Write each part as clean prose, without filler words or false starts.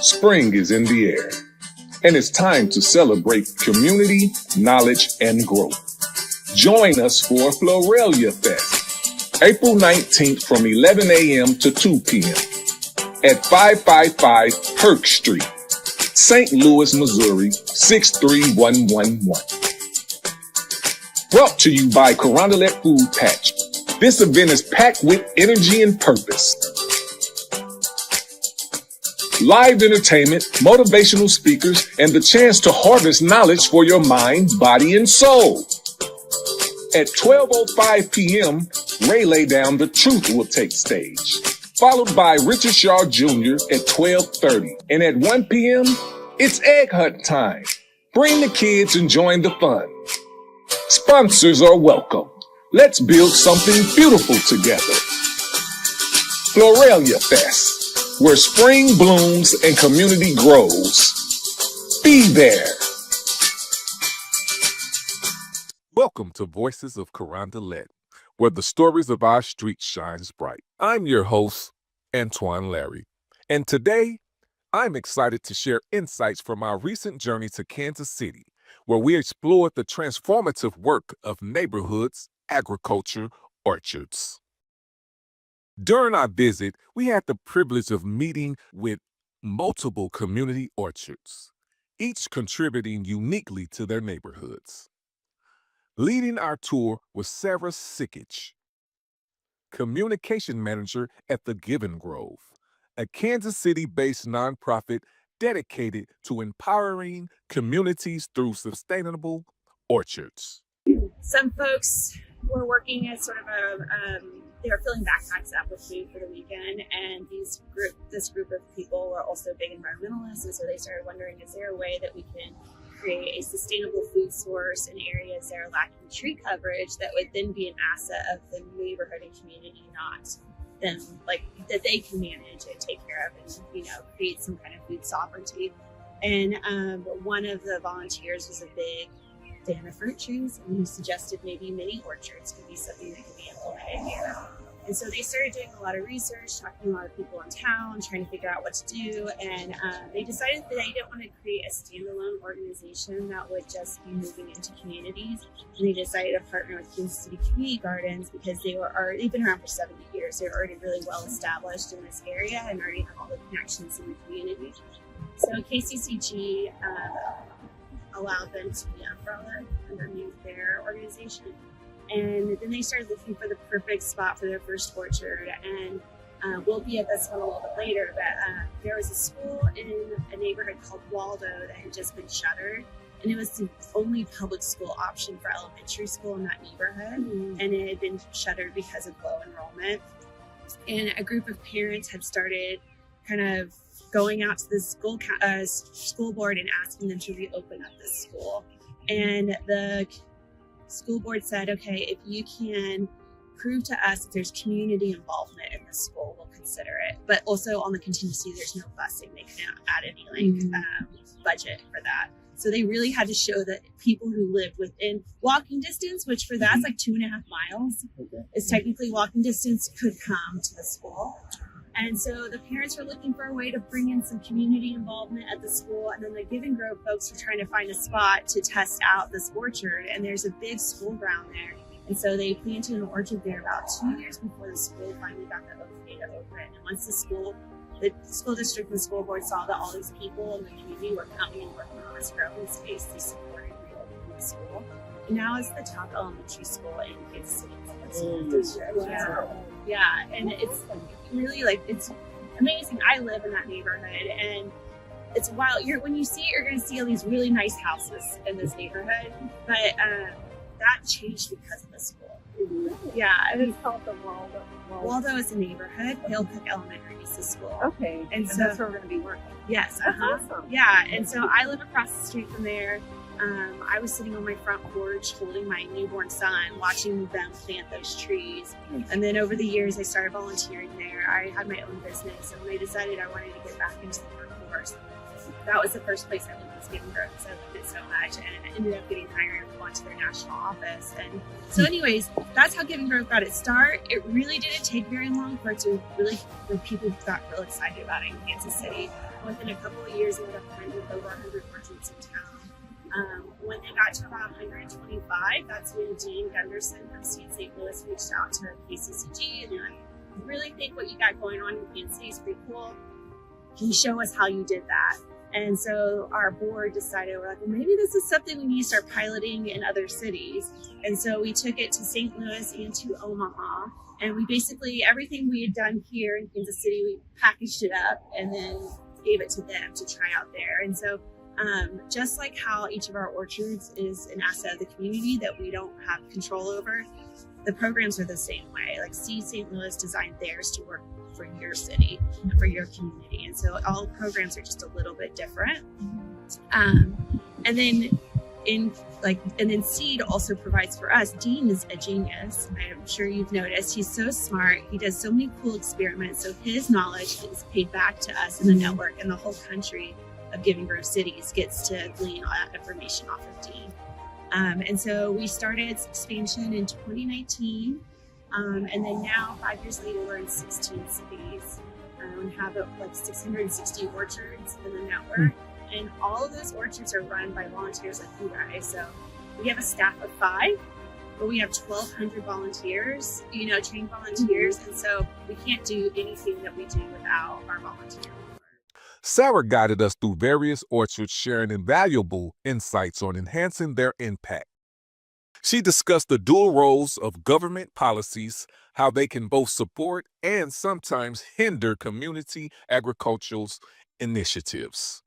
Spring is in the air, and it's time to celebrate community, knowledge, and growth. Join us for Floralia Fest, April 19th from 11 a.m. to 2 p.m. at 555 Perk Street, St. Louis, Missouri, 63111. Brought to you by Carondelet Food Patch. This event is packed with energy and purpose. Live entertainment, motivational speakers, and the chance to harvest knowledge for your mind, body, and soul. At 12:05 p.m., Ray Lay Down the Truth will take stage, followed by Richard Shaw Jr. at 12:30. And at 1 p.m., it's Egg Hunt time. Bring the kids and join the fun. Sponsors are welcome. Let's build something beautiful together. Floralia Fest, where spring blooms and community grows. Be there. Welcome to Voices of Carondelet, where the stories of our street shines bright. I'm your host, Antoine Larry, and today I'm excited to share insights from our recent journey to Kansas City, where we explored the transformative work of neighborhoods, agriculture, orchards. During our visit, we had the privilege of meeting with multiple community orchards, each contributing uniquely to their neighborhoods. Leading our tour was Sarah Sikich, Communication Manager at the Giving Grove, a Kansas City-based nonprofit dedicated to empowering communities through sustainable orchards. Some folks were working as sort of they were filling backpacks up with food for the weekend, and this group of people were also big environmentalists, and so they started wondering, is there a way that we can create a sustainable food source in areas that are lacking tree coverage that would then be an asset of the neighborhood and community, not them, like that they can manage and take care of and, create some kind of food sovereignty. And one of the volunteers was a big fan of fruit trees, and he suggested maybe mini orchards could be something that could be implemented here. And so they started doing a lot of research, talking to a lot of people in town, trying to figure out what to do. And they decided that they didn't want to create a standalone organization that would just be moving into communities. And they decided to partner with Kansas City Community Gardens because they've been around for 70 years. They're already really well established in this area and already have all the connections in the community. So KCCG allowed them to be umbrella underneath their organization. And then they started looking for the perfect spot for their first orchard. And we'll be at this one a little bit later, but there was a school in a neighborhood called Waldo that had just been shuttered. And it was the only public school option for elementary school in that neighborhood. Mm-hmm. And it had been shuttered because of low enrollment. And a group of parents had started kind of going out to the school board and asking them to reopen up this school. And the school board said, okay, if you can prove to us that there's community involvement in the school, we'll consider it. But also on the contingency, there's no busing. They couldn't add any budget for that. So they really had to show that people who lived within walking distance, which for that's like 2.5 miles, is technically walking distance, could come to the school. And so the parents were looking for a way to bring in some community involvement at the school. And then the Giving Grove folks were trying to find a spot to test out this orchard. And there's a big school ground there. And so they planted an orchard there about 2 years before the school finally got the okay to open. And once the school district and the school board saw that all these people in the community were coming and working on this growing space, they supported reopening the school. And now it's the top elementary school in Kansas City. Yeah, and it's really it's amazing. I live in that neighborhood, and it's wild. When you see it, you're going to see all these really nice houses in this neighborhood, but that changed because of the school. Yeah, and it's called the Waldo is a neighborhood. Hill Creek Elementary is the school. Okay, and so that's where we're going to be working. Yes, awesome. Yeah, and so I live across the street from there. I was sitting on my front porch holding my newborn son, watching them plant those trees. And then over the years, I started volunteering there. I had my own business, and when I decided I wanted to get back into the workforce, that was the first place I went, was Giving Grove, because I loved it so much, and I ended up getting hired to go into their national office. And so anyways, that's how Giving Grove got its start. It really didn't take very long for it to really, when people got real excited about it in Kansas City. within a couple of years, they would have planted over 100 orchards in town. When they got to about 125, that's when Dean Gunderson from Seed St. Louis reached out to KCCG and they're like, I really think what you got going on in Kansas City is pretty cool. Can you show us how you did that? And so our board decided, we're like, well, maybe this is something we need to start piloting in other cities. And so we took it to St. Louis and to Omaha. And we basically, everything we had done here in Kansas City, we packaged it up and then gave it to them to try out there. And so just like how each of our orchards is an asset of the community that we don't have control over, the programs are the same way. Like Seed St. Louis designed theirs to work for your city and for your community. And so all programs are just a little bit different. And then Seed also provides for us. Dean is a genius. I'm sure you've noticed. He's so smart. He does so many cool experiments. So his knowledge is paid back to us in the network, and the whole country of Giving Grove cities gets to glean all that information off of Dean. And so we started expansion in 2019. And then now, 5 years later, we're in 16 cities. We have like 660 orchards in the network. And all of those orchards are run by volunteers like you guys. So we have a staff of 5, but we have 1,200 volunteers, trained volunteers. And so we can't do anything that we do without our volunteers. Sarah guided us through various orchards, sharing invaluable insights on enhancing their impact. She discussed the dual roles of government policies, how they can both support and sometimes hinder community agricultural initiatives.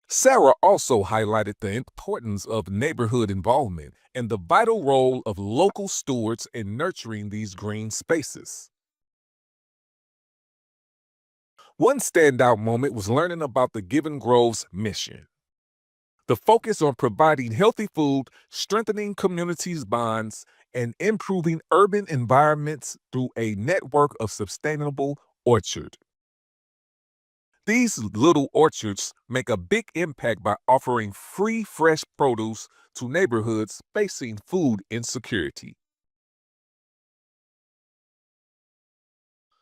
Sarah also highlighted the importance of neighborhood involvement and the vital role of local stewards in nurturing these green spaces. One standout moment was learning about the Giving Grove's mission. The focus on providing healthy food, strengthening communities' bonds, and improving urban environments through a network of sustainable orchards. These little orchards make a big impact by offering free, fresh produce to neighborhoods facing food insecurity.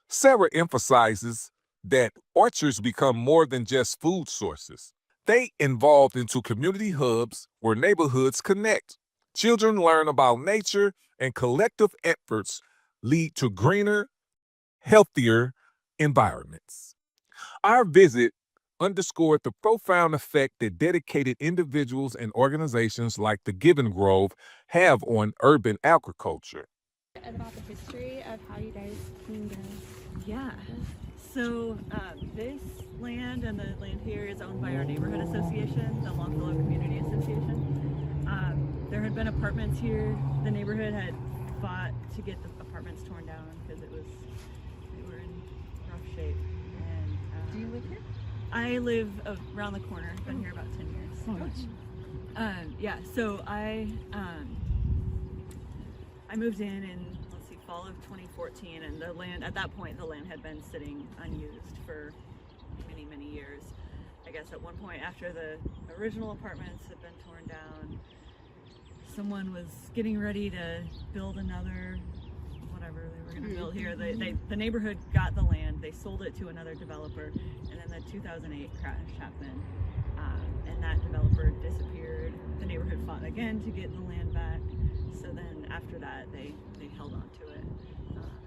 Sarah emphasizes that orchards become more than just food sources. They evolve into community hubs where neighborhoods connect. Children learn about nature, and collective efforts lead to greener, healthier environments. Our visit underscored the profound effect that dedicated individuals and organizations like the Giving Grove have on urban agriculture. About the history of how you guys came to. Yeah. So this land and the land here is owned by our neighborhood association, the Longfellow Community Association. There had been apartments here. The neighborhood had fought to get the apartments torn down because they were in rough shape. And Do you live here? I live around the corner. I've been here about 10 years. Oh, nice. Yeah. So I moved in fall of 2014, and the land at that point, the land had been sitting unused for many, many years. I guess at one point after the original apartments had been torn down, someone was getting ready to build another whatever they were going to build here. The neighborhood got the land, they sold it to another developer, and then the 2008 crash happened, and that developer disappeared. The neighborhood fought again to get the land back. So then after that, they held on to it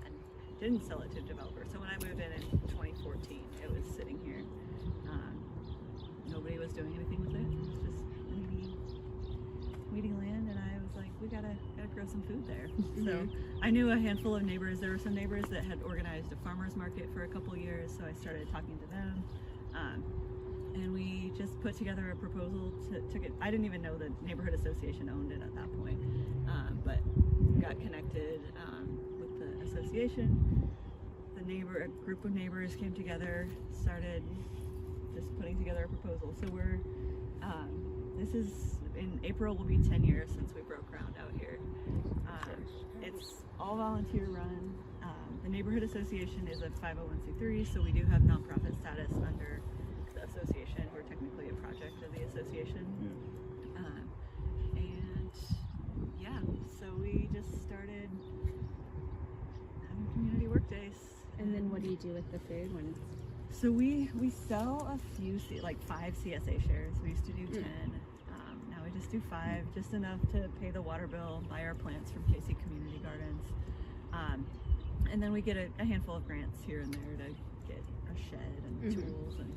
and didn't sell it to a developer. So when I moved in 2014, it was sitting here. Nobody was doing anything with it. It was just weeding land, and I was like, we gotta grow some food there. So I knew a handful of neighbors. There were some neighbors that had organized a farmer's market for a couple years, so I started talking to them. And we just put together a proposal to get, I didn't even know the neighborhood association owned it at that point, but got connected with the association. A group of neighbors came together, started just putting together a proposal. So we're, this is, in April will be 10 years since we broke ground out here. It's all volunteer run. The neighborhood association is a 501c3, so we do have nonprofit status under the association. We're technically a project of the association. And yeah, so we just started having community work days. And then what do you do with the food when So we sell a few, like 5 CSA shares. We used to do 10. Now we just do 5, just enough to pay the water bill, buy our plants from KC Community Gardens. And then we get a handful of grants here and there to get a shed and tools. And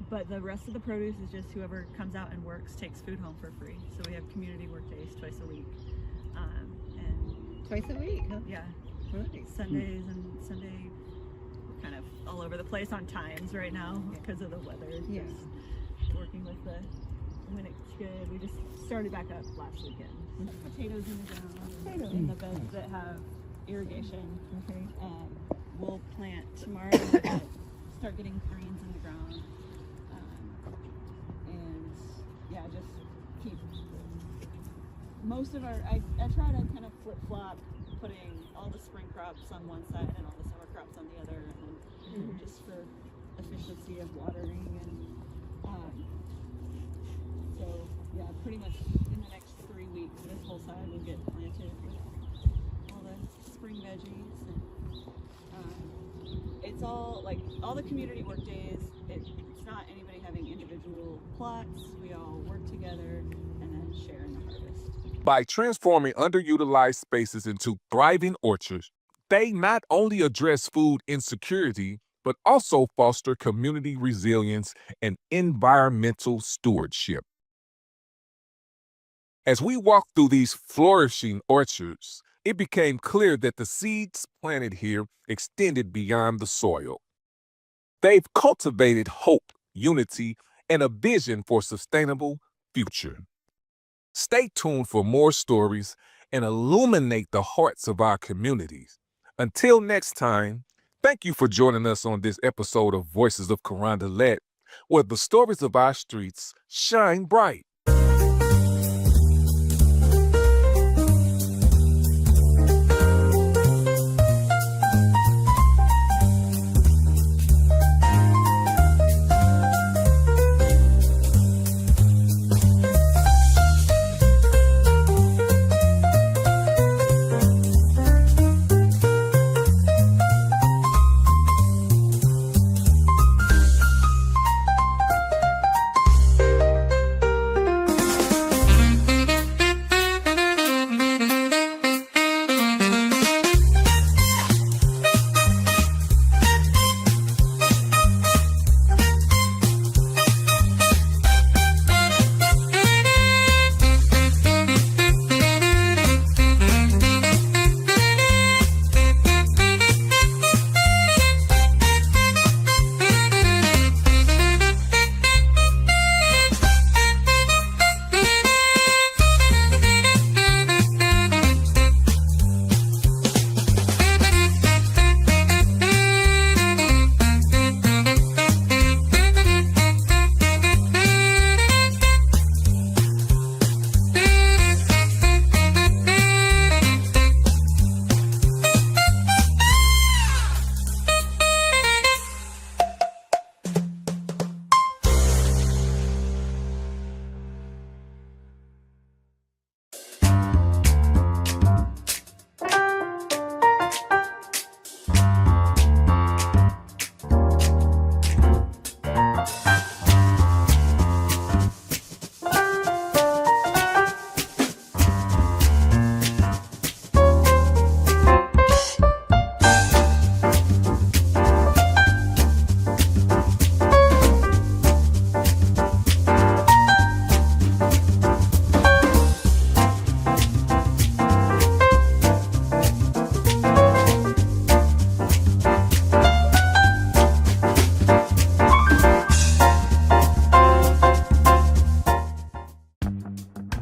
but the rest of the produce is just whoever comes out and works takes food home for free. So we have community work days twice a week. And Twice a week, huh? yeah, Really? Sundays and Sunday, we're kind of all over the place on times right now because of the weather. Yeah. Just working with when it's good. We just started back up last weekend. Potatoes in the ground, in the beds that have irrigation. Okay. We'll plant tomorrow. We'll start getting greens in the ground. And yeah, just keep most of our, I try to kind of flip-flop, putting all the spring crops on one side and all the summer crops on the other, and then just for efficiency of watering. And so yeah, pretty much in the next 3 weeks this whole side will get planted with all the spring veggies. And it's all like all the community work days, it's not anybody having individual plots. We all work together and then share in the harvest. By transforming underutilized spaces into thriving orchards, they not only address food insecurity, but also foster community resilience and environmental stewardship. As we walked through these flourishing orchards, it became clear that the seeds planted here extended beyond the soil. They've cultivated hope, unity, and a vision for a sustainable future. Stay tuned for more stories and illuminate the hearts of our communities. Until next time, thank you for joining us on this episode of Voices of Carondelet, where the stories of our streets shine bright.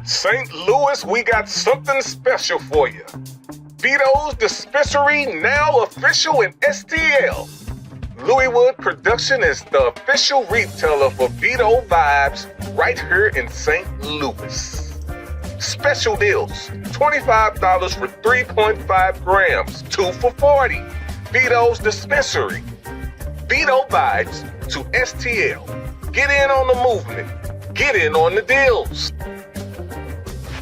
St. Louis, we got something special for you. Vito's Dispensary, now official in STL. Louiswood Production is the official retailer for Vito Vibes right here in St. Louis. Special deals, $25 for 3.5 grams, 2 for $40. Vito's Dispensary. Vito Vibes to STL. Get in on the movement. Get in on the deals.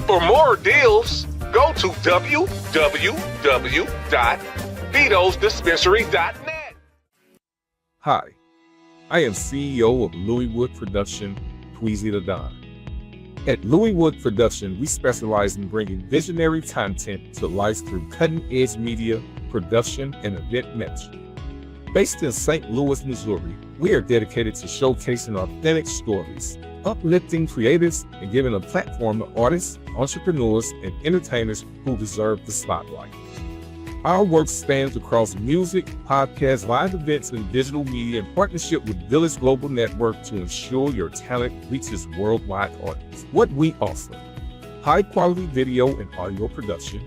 For more deals, go to www.vitosdispensary.net. Hi, I am CEO of Louis Wood Production, Tweezy the Don. At Louis Wood Production, we specialize in bringing visionary content to life through cutting-edge media, production, and event management. Based in St. Louis, Missouri, we are dedicated to showcasing authentic stories, uplifting creatives, and giving a platform to artists, entrepreneurs, and entertainers who deserve the spotlight. Our work spans across music, podcasts, live events, and digital media in partnership with Village Global Network to ensure your talent reaches worldwide audiences. What we offer: high-quality video and audio production,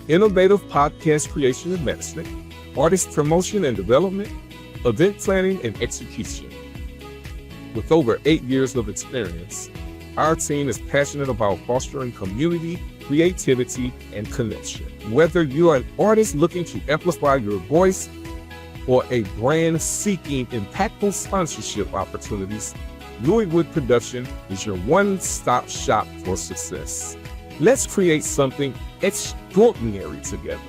innovative podcast creation and management, artist promotion and development, event planning and execution. With over 8 years of experience, our team is passionate about fostering community, creativity, and connection. Whether you are an artist looking to amplify your voice or a brand seeking impactful sponsorship opportunities, Louis Wood Production is your one-stop shop for success. Let's create something extraordinary together.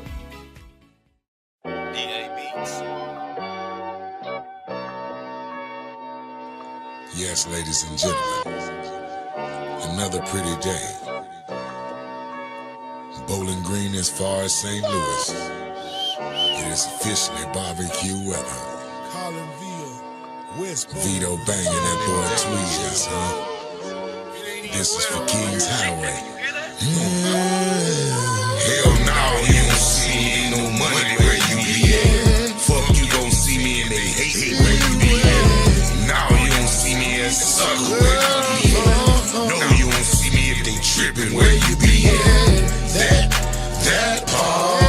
Yes, ladies and gentlemen, another pretty day. Bowling Green as far as St. Louis. It is officially barbecue weather. Vito banging that boy Tweez, huh? This is for King's Highway. Hell no, you don't see me, ain't no money where you be at. Fuck, you gon' see me and they hate me where you be at. Now you don't see me as a sucker where you be at. No, you don't see me if they trippin' where you be at. That part,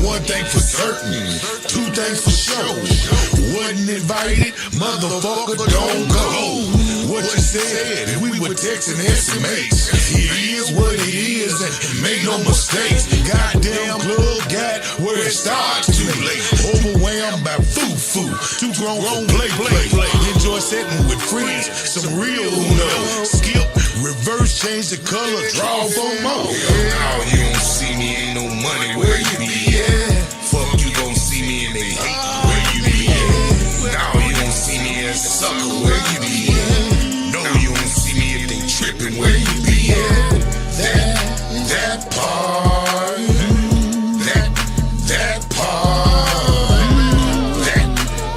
One thing for certain, two things for sure. Wasn't invited, motherfucker, don't go. What you said, and we were texting estimates. It is what it is, and make no mistakes. Goddamn club got where it starts too late. Overwhelmed by foo-foo, too grown for play. Enjoy setting with friends, some real Uno. Skip, reverse, change the color, draw for more. Now you don't see me, ain't no money where you be at. Fuck, you gon' see me and they hate where you be at. Now you don't see me as a sucker where you be at. No, you don't see me if they trippin' where you be at. That part, that part,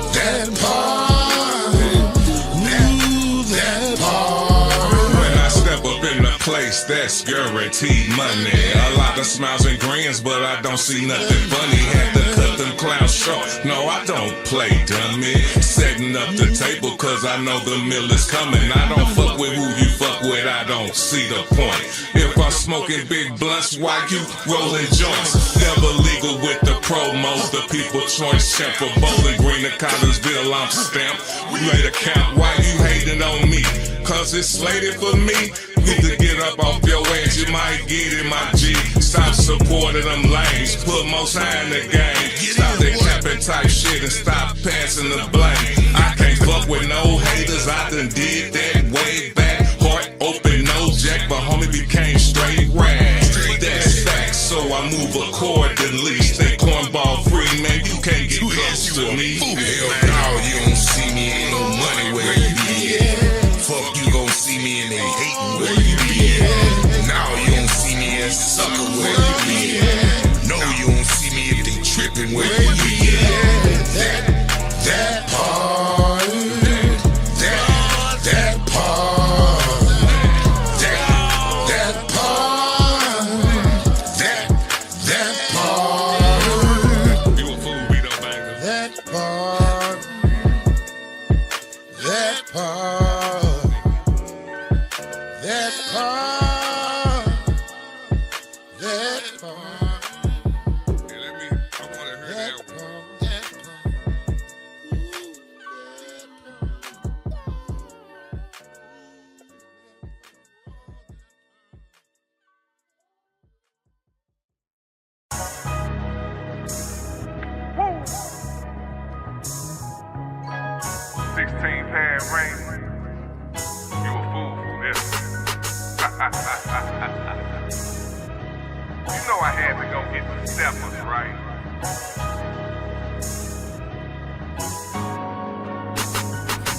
that part, that part. When I step up in the place, that's guaranteed money. A lot of smiles and grins, but I don't see nothing funny. Had to cut them clowns short. No, I don't play dummy. Setting up the table, cause I know the meal is coming. I don't fuck with who you fuck with, I don't see the point. If I'm smoking big blunts, why you rolling joints? Never legal with the promos, the people choice champ for Bowling Green and Collinsville, I'm stamped. We laid a count, why you hating on me? Cause it's slated for me. Need to get up off your ass, you might get in my G. Stop supporting them lanes, put most high in the game. Stop that capping type shit and stop passing the blame. I can't fuck with no haters, I done did that way back. Heart open, no jack, but homie became straight rag. That's facts, so I move accordingly. Stay cornball free, man, you can't get close to me. Hell no, you don't see me, ain't no money where you be at. Fuck, you gon' see me and they hatin' where you be at. Now you don't see me as a sucker where you be at. No, you don't see me if they trippin' where you be at. That part, that part, that part, that part. You a fool, beat up banger. That part, that part, that part, that part, I wanna hear that one. that part. Woo! 16 pad rain. You a fool for this. to go get some steppers, right?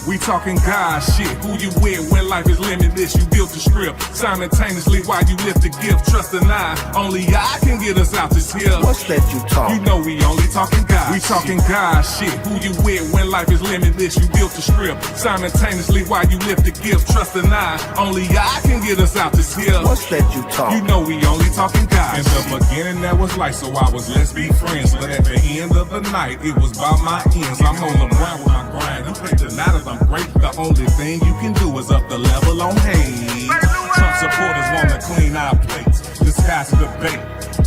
We talking God shit. Who you with when life is limitless? You built the script simultaneously while you lift the gift. Trust and I, only I can get us out this hill. What's that you talk? You know we only talking God. We talking God shit. Who you with when life is limitless? You built the script simultaneously while you lift the gift. Trust and I, only I can get us out this hill. What's that you talk? You know we only talking God. In the beginning that was light, so I was let's be friends. But at the end of the night, it was by my ends. I'm on the ground with my grind. You think tonight is I'm great. The only thing you can do is up the level on hay. Trump supporters wanna clean our plates. Disguise debate,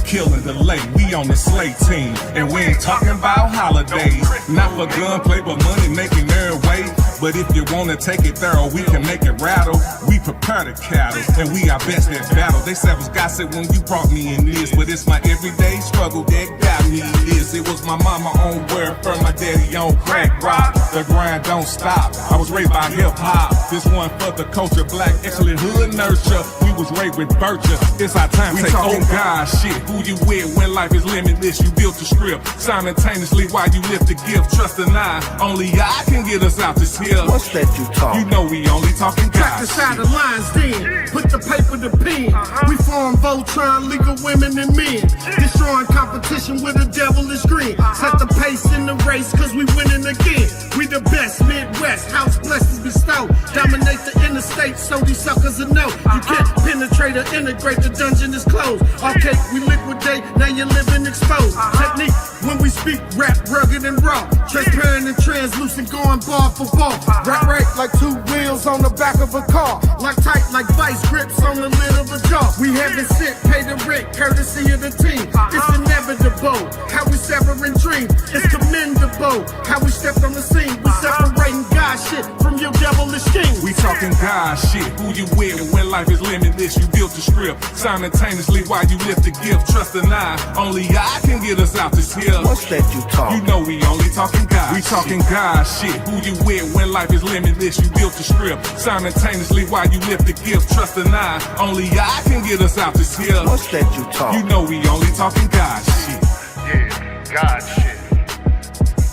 kill and delay. We on the slate team, and we ain't talking about holidays. Not for gunplay, but money making their way. But if you wanna take it thorough, we can make it rattle. We prepare the cattle, and we are best at battle. They said was gossip when you brought me in this, but it's my everyday struggle that got me this. It was my mama on welfare, my daddy on crack rock. The grind don't stop. I was raised by hip hop. This one for the culture, black excellent hood nurture. We was raised with virtue. It's our time to take over. God shit. Who you with when life is limitless? You built the script simultaneously while you lift the gift. Trust and I, only I can get us out this hill. What's that you talk? You know we only talking God. Practice side of lines then. Put the paper to pen. We form Voltron, legal women and men. Destroying competition with a devilish grin. Set the pace in the race, cause we winning again. We the best, Midwest, house blessings bestow. Dominate the interstate, so these suckers will know. You can't penetrate or integrate, the dungeon is closed. Okay, we liquidate, now you're living exposed. Technique, when we speak, rap rugged and raw. Transparent and translucent, going bar for bar. Right like two wheels on the back of a car. Like tight like vice grips on the lid of a jar. We haven't sent, pay the rent, courtesy of the team. It's inevitable, how we severing dreams. It's commendable, how we stepped on the scene. We separating God shit from your devilish schemes. We talking God shit. Who you with when life is limitless? You built the script simultaneously while you lift the gift. Trust and I, only I can get us out this hill. What's that you talk? You know we only talking God. We talking God shit. Who you with when life is limitless? You built the script simultaneously while you lift the gift. Trust and I, only I can get us out this hill. What's that you talk? You know we only talking God shit. Yeah, God shit.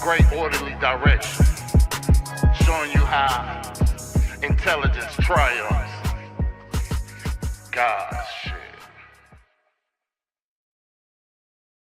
Great orderly direction. Showing you how intelligence triumphs. God shit.